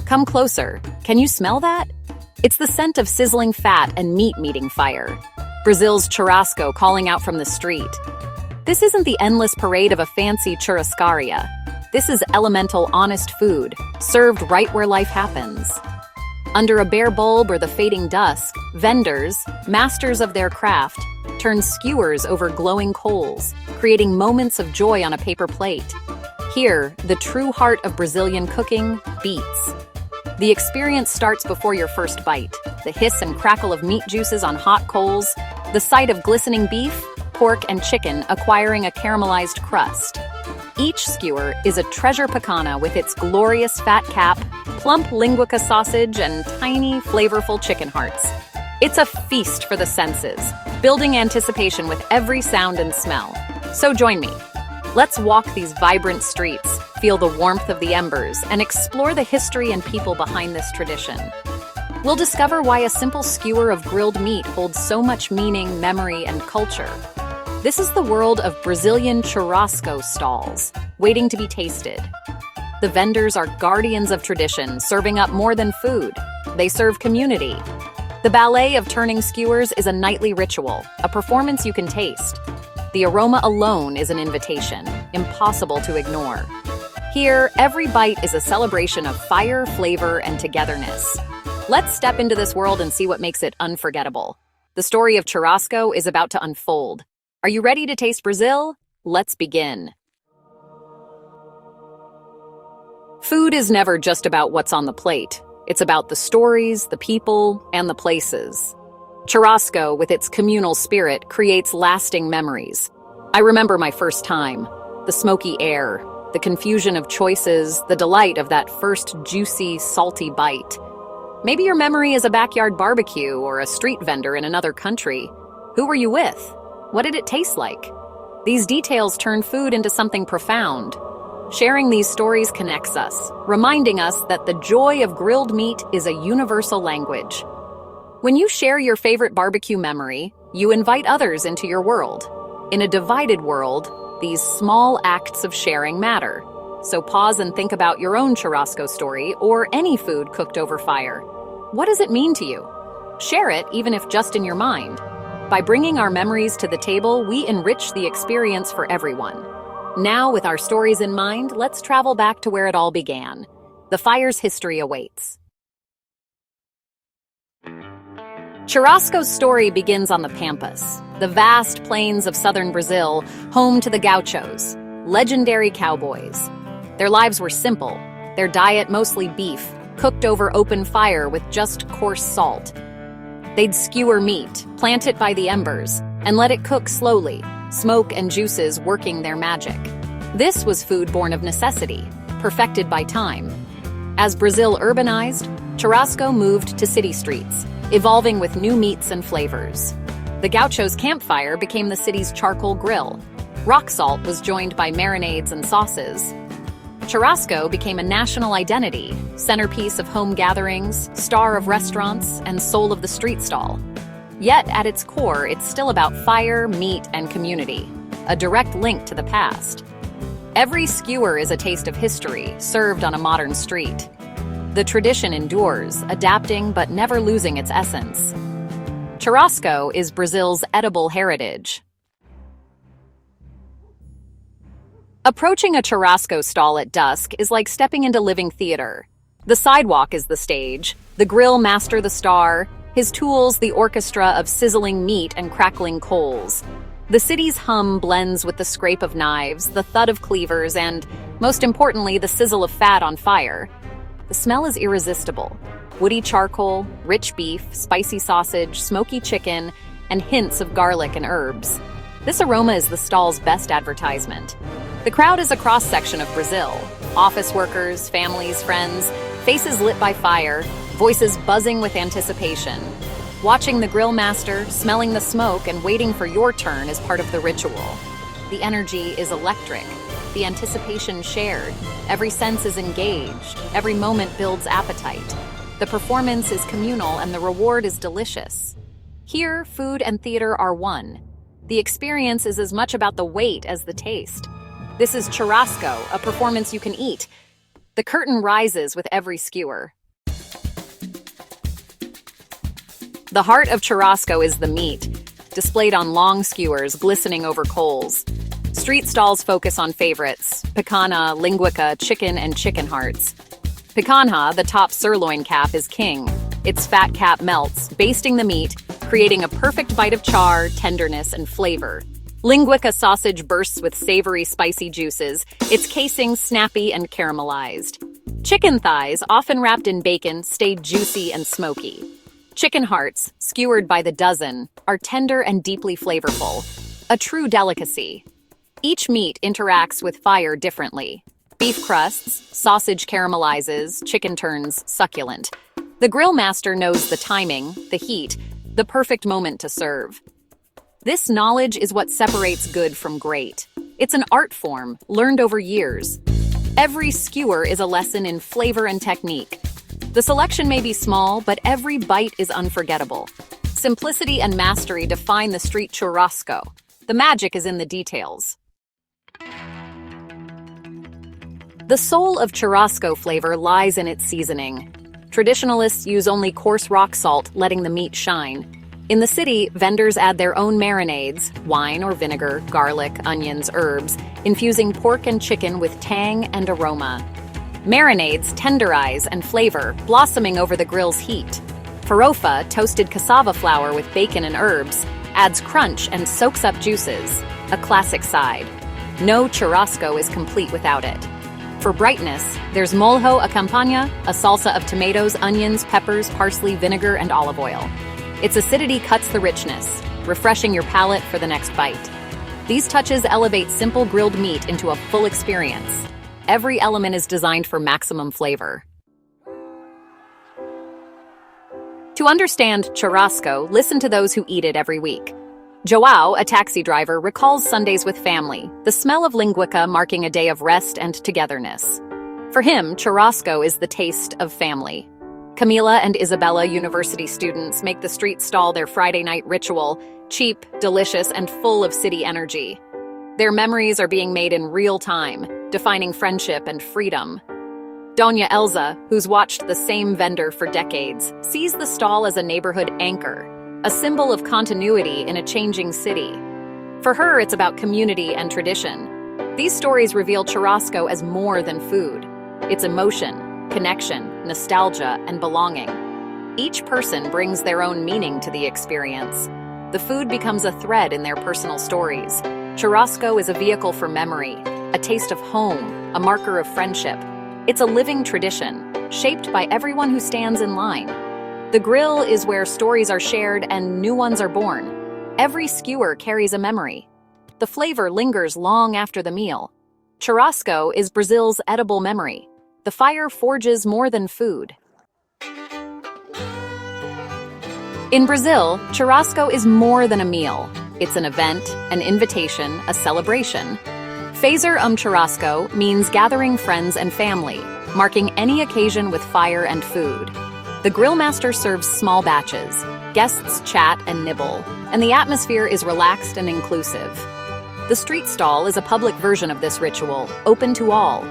Come closer. Can you smell that? It's the scent of sizzling fat and meat meeting fire. Brazil's churrasco calling out from the street. This isn't the endless parade of a fancy churrascaria. This is elemental, honest food, served right where life happens. Under a bare bulb or the fading dusk, vendors, masters of their craft, turn skewers over glowing coals, creating moments of joy on a paper plate. Here, the true heart of Brazilian cooking beats. The experience starts before your first bite. The hiss and crackle of meat juices on hot coals, the sight of glistening beef, pork, and chicken acquiring a caramelized crust. Each skewer is a treasure picana with its glorious fat cap, plump linguica sausage, and tiny, flavorful chicken hearts. It's a feast for the senses, building anticipation with every sound and smell. So join me. Let's walk these vibrant streets, feel the warmth of the embers, and explore the history and people behind this tradition. We'll discover why a simple skewer of grilled meat holds so much meaning, memory, and culture. This is the world of Brazilian churrasco stalls, waiting to be tasted. The vendors are guardians of tradition, serving up more than food. They serve community. The ballet of turning skewers is a nightly ritual, a performance you can taste. The aroma alone is an invitation, impossible to ignore. Here, every bite is a celebration of fire, flavor, and togetherness. Let's step into this world and see what makes it unforgettable. The story of churrasco is about to unfold. Are you ready to taste Brazil? Let's begin. Food is never just about what's on the plate. It's about the stories, the people, and the places. Churrasco, with its communal spirit, creates lasting memories. I remember my first time, the smoky air, the confusion of choices, the delight of that first juicy, salty bite. Maybe your memory is a backyard barbecue or a street vendor in another country. Who were you with? What did it taste like? These details turn food into something profound. Sharing these stories connects us, reminding us that the joy of grilled meat is a universal language. When you share your favorite barbecue memory, you invite others into your world. In a divided world, these small acts of sharing matter. So pause and think about your own churrasco story or any food cooked over fire. What does it mean to you? Share it, even if just in your mind. By bringing our memories to the table, we enrich the experience for everyone. Now, with our stories in mind, let's travel back to where it all began. The fire's history awaits. Churrasco's story begins on the Pampas, the vast plains of southern Brazil, home to the gauchos, legendary cowboys. Their lives were simple, their diet mostly beef, cooked over open fire with just coarse salt. They'd skewer meat, plant it by the embers, and let it cook slowly, smoke and juices working their magic. This was food born of necessity, perfected by time. As Brazil urbanized, churrasco moved to city streets, evolving with new meats and flavors. The gauchos' campfire became the city's charcoal grill. Rock salt was joined by marinades and sauces. Churrasco became a national identity, centerpiece of home gatherings, star of restaurants, and soul of the street stall. Yet, at its core, it's still about fire, meat, and community, a direct link to the past. Every skewer is a taste of history, served on a modern street. The tradition endures, adapting but never losing its essence. Churrasco is Brazil's edible heritage. Approaching a churrasco stall at dusk is like stepping into living theater. The sidewalk is the stage, the grill master the star, his tools the orchestra of sizzling meat and crackling coals. The city's hum blends with the scrape of knives, the thud of cleavers, and, most importantly, the sizzle of fat on fire. The smell is irresistible. Woody charcoal, rich beef, spicy sausage, smoky chicken, and hints of garlic and herbs. This aroma is the stall's best advertisement. The crowd is a cross-section of Brazil. Office workers, families, friends, faces lit by fire, voices buzzing with anticipation. Watching the grill master, smelling the smoke, and waiting for your turn is part of the ritual. The energy is electric. The anticipation shared. Every sense is engaged. Every moment builds appetite. The performance is communal and the reward is delicious. Here, food and theater are one. The experience is as much about the wait as the taste. This is Churrasco, a performance you can eat, The curtain rises with every skewer. The heart of churrasco is the meat, displayed on long skewers glistening over coals. Street stalls focus on favorites: picanha, lingüica, chicken, and chicken hearts. Picanha, the top sirloin cap, is king. Its fat cap melts, basting the meat, creating a perfect bite of char, tenderness, and flavor. Lingüica sausage bursts with savory, spicy juices, its casing snappy and caramelized. Chicken thighs, often wrapped in bacon, stay juicy and smoky. Chicken hearts, skewered by the dozen, are tender and deeply flavorful. A true delicacy. Each meat interacts with fire differently. Beef crusts, sausage caramelizes, chicken turns succulent. The grill master knows the timing, the heat, the perfect moment to serve. This knowledge is what separates good from great. It's an art form, learned over years. Every skewer is a lesson in flavor and technique. The selection may be small, but every bite is unforgettable. Simplicity and mastery define the street churrasco. The magic is in the details. The soul of churrasco flavor lies in its seasoning. Traditionalists use only coarse rock salt, letting the meat shine. In the city, vendors add their own marinades, wine or vinegar, garlic, onions, herbs, infusing pork and chicken with tang and aroma. Marinades tenderize and flavor, blossoming over the grill's heat. Farofa, toasted cassava flour with bacon and herbs, adds crunch and soaks up juices, a classic side. No churrasco is complete without it. For brightness, there's molho accompany, a salsa of tomatoes, onions, peppers, parsley, vinegar, and olive oil. Its acidity cuts the richness, refreshing your palate for the next bite. These touches elevate simple grilled meat into a full experience. Every element is designed for maximum flavor. To understand churrasco, listen to those who eat it every week. Joao, a taxi driver, recalls Sundays with family, the smell of lingüica marking a day of rest and togetherness. For him, churrasco is the taste of family. Camila and Isabella, university students, make the street stall their Friday night ritual, cheap, delicious, and full of city energy. Their memories are being made in real time, defining friendship and freedom. Doña Elza, who's watched the same vendor for decades, sees the stall as a neighborhood anchor, a symbol of continuity in a changing city. For her, it's about community and tradition. These stories reveal churrasco as more than food. It's emotion, connection, nostalgia, and belonging. Each person brings their own meaning to the experience. The food becomes a thread in their personal stories. Churrasco is a vehicle for memory, a taste of home, a marker of friendship. It's a living tradition, shaped by everyone who stands in line. The grill is where stories are shared and new ones are born. Every skewer carries a memory. The flavor lingers long after the meal. Churrasco is Brazil's edible memory. The fire forges more than food. In Brazil, churrasco is more than a meal. It's an event, an invitation, a celebration. Fazer churrasco means gathering friends and family, marking any occasion with fire and food. The grill master serves small batches. Guests chat and nibble, and the atmosphere is relaxed and inclusive. The street stall is a public version of this ritual, open to all.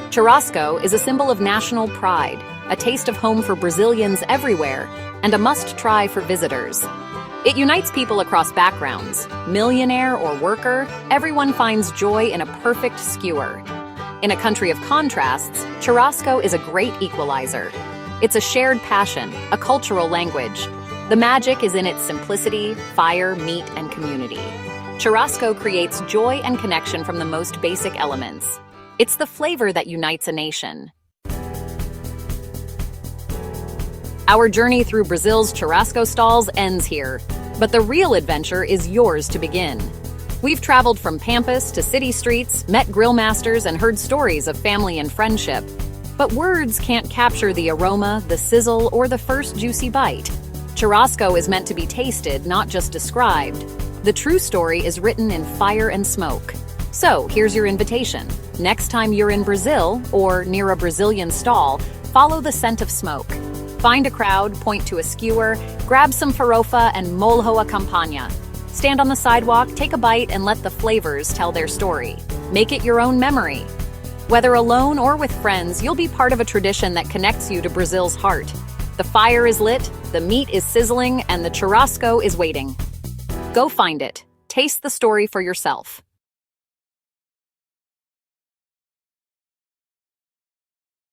Churrasco is a symbol of national pride, a taste of home for Brazilians everywhere, and a must-try for visitors. It unites people across backgrounds. Millionaire or worker, everyone finds joy in a perfect skewer. In a country of contrasts, churrasco is a great equalizer. It's a shared passion, a cultural language. The magic is in its simplicity, fire, meat, and community. Churrasco creates joy and connection from the most basic elements. It's the flavor that unites a nation. Our journey through Brazil's churrasco stalls ends here, but the real adventure is yours to begin. We've traveled from pampas to city streets, met grill masters, and heard stories of family and friendship. But words can't capture the aroma, the sizzle, or the first juicy bite. Churrasco is meant to be tasted, not just described. The true story is written in fire and smoke. So, here's your invitation. Next time you're in Brazil, or near a Brazilian stall, follow the scent of smoke. Find a crowd, point to a skewer, grab some farofa and molho accompany. Stand on the sidewalk, take a bite, and let the flavors tell their story. Make it your own memory. Whether alone or with friends, you'll be part of a tradition that connects you to Brazil's heart. The fire is lit, the meat is sizzling, and the churrasco is waiting. Go find it. Taste the story for yourself.